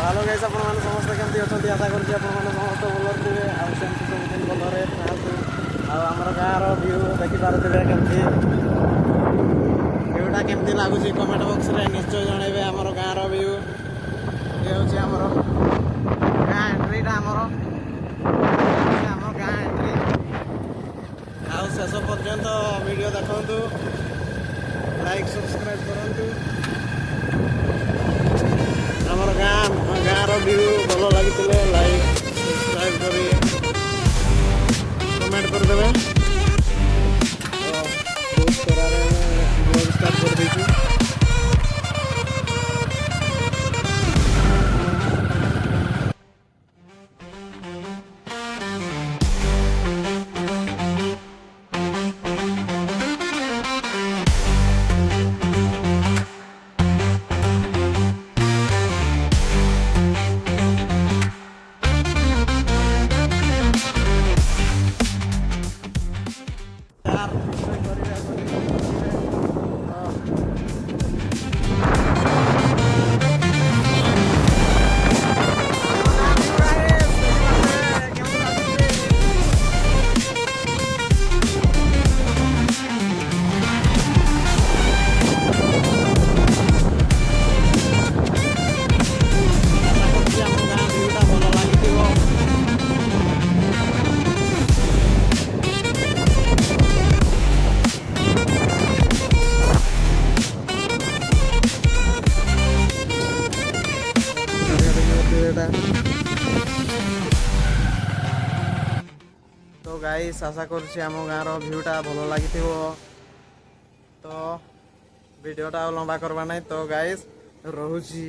Hello guys आपण माने समस्त केमती अछंती आशा करछि आपण माने समस्त भलो थिबे आ सेमती सब दिन भलो रे थांतु आ हमर गाँ रो व्यू देखि पारथिबे केमती व्यूटा केमती लागुछि कमेंट बॉक्स रे निश्चय जणाइबे हमर गाँ रो व्यू ये होछि हमर गाँ एंट्रीटा हमर गाँ एंट्री आ शेष पर्यंत वीडियो देखंतु लाइक सब्सक्राइब करंतु हमर गाँ व्यू भल लगी लाइक सब्सक्राइब करी कमेंट करदेवे बहुत सारा ब्लॉग स्टार्ट कर देछि तो गाइस आशा करछि आम गाँव व्यूटा भल लगी तो वीडियोटा लंबा करवा नहीं तो गाइस रहुछि।